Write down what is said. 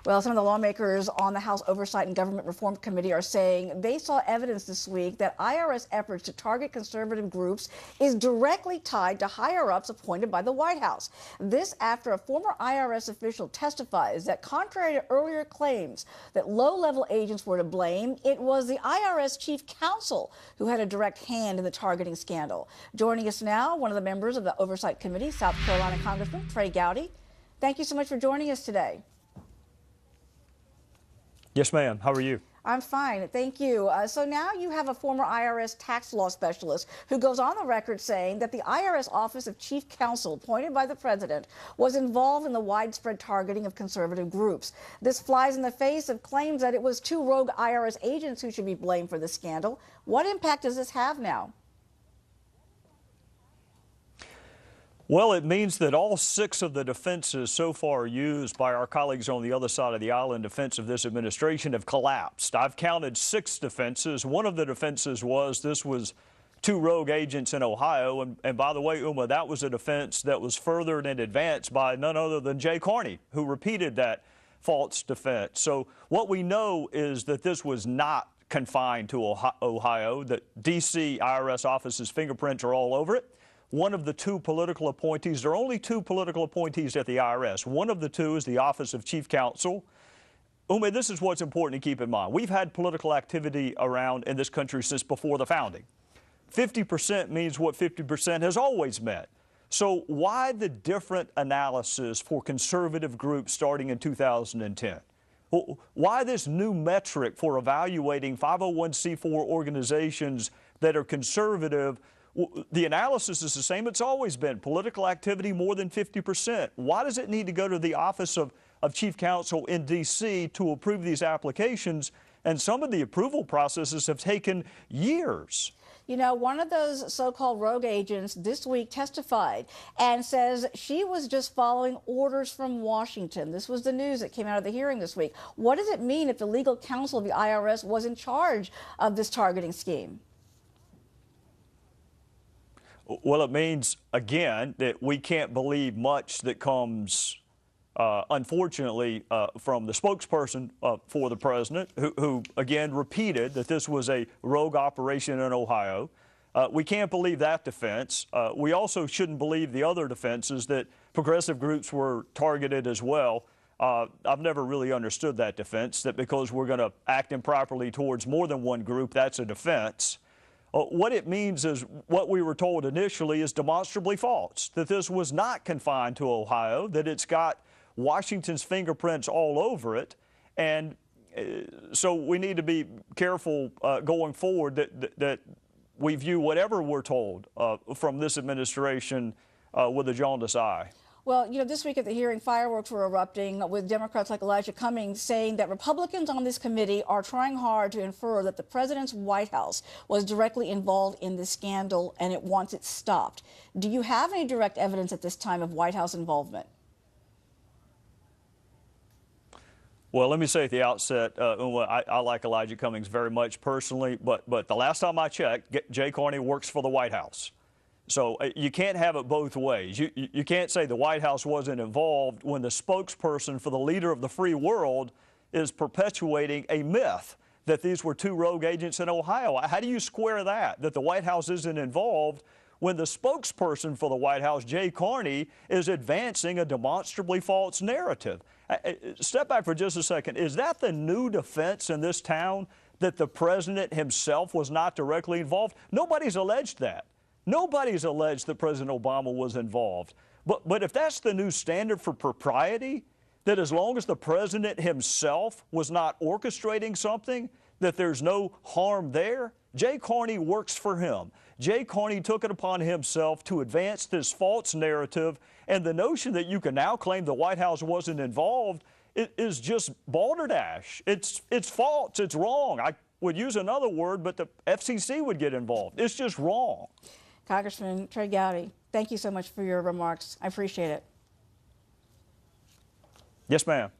Well, some of the lawmakers on the House Oversight and Government Reform Committee are saying they saw evidence this week that IRS efforts to target conservative groups is directly tied to higher-ups appointed by the White House. This after a former IRS official testifies that contrary to earlier claims that low-level agents were to blame, it was the IRS chief counsel who had a direct hand in the targeting scandal. Joining us now, one of the members of the Oversight Committee, South Carolina Congressman Trey Gowdy. Thank you so much for joining us today. Yes, ma'am. How are you? I'm fine. Thank you. So now you have a former IRS tax law specialist who goes on the record saying that the IRS Office of Chief Counsel appointed by the president was involved in the widespread targeting of conservative groups. This flies in the face of claims that it was two rogue IRS agents who should be blamed for the scandal. What impact does this have now? Well, it means that all 6 of the defenses so far used by our colleagues on the other side of the aisle in defense of this administration have collapsed. I've counted 6 defenses. One of the defenses was this was 2 rogue agents in Ohio. And by the way, Uma, that was a defense that was furthered in advance by none other than Jay Carney, who repeated that false defense. So what we know is that this was not confined to Ohio, that D.C. IRS office's fingerprints are all over it. One of the 2 political appointees, there are only 2 political appointees at the IRS. One of the 2 is the Office of Chief Counsel. Ume, this is what's important to keep in mind. We've had political activity around in this country since before the founding. 50% means what 50% has always meant. So why the different analysis for conservative groups starting in 2010? Why this new metric for evaluating 501c4 organizations that are conservative? The analysis is the same it's always been. Political activity more than 50%. Why does it need to go to the Office of Chief Counsel in D.C. to approve these applications? And some of the approval processes have taken years. You know, one of those so-called rogue agents this week testified and says she was just following orders from Washington. This was the news that came out of the hearing this week. What does it mean if the legal counsel of the IRS was in charge of this targeting scheme? Well, it means, again, that we can't believe much that comes, unfortunately, from the spokesperson for the president, who, again, repeated that this was a rogue operation in Ohio. We can't believe that defense. We also shouldn't believe the other defenses that progressive groups were targeted as well. I've never really understood that defense, that because we're going to act improperly towards more than one group, that's a defense. What it means is what we were told initially is demonstrably false, that this was not confined to Ohio, that it's got Washington's fingerprints all over it. And so we need to be careful going forward that we view whatever we're told from this administration with a jaundiced eye. Well, you know, this week at the hearing, fireworks were erupting with Democrats like Elijah Cummings saying that Republicans on this committee are trying hard to infer that the president's White House was directly involved in this scandal and it wants it stopped. Do you have any direct evidence at this time of White House involvement? Well, let me say at the outset, I like Elijah Cummings very much personally, but the last time I checked, Jay Carney works for the White House. So you can't have it both ways. You can't say the White House wasn't involved when the spokesperson for the leader of the free world is perpetuating a myth that these were 2 rogue agents in Ohio. How do you square that the White House isn't involved when the spokesperson for the White House, Jay Carney, is advancing a demonstrably false narrative? Step back for just a second. Is that the new defense in this town, that the president himself was not directly involved? Nobody's alleged that. Nobody's alleged that President Obama was involved. But if that's the new standard for propriety, that as long as the president himself was not orchestrating something, that there's no harm there, Jay Carney works for him. Jay Carney took it upon himself to advance this false narrative, and the notion that you can now claim the White House wasn't involved is just balderdash. It's false. It's wrong. I would use another word, but the FCC would get involved. It's just wrong. Congressman Trey Gowdy, thank you so much for your remarks. I appreciate it. Yes, ma'am.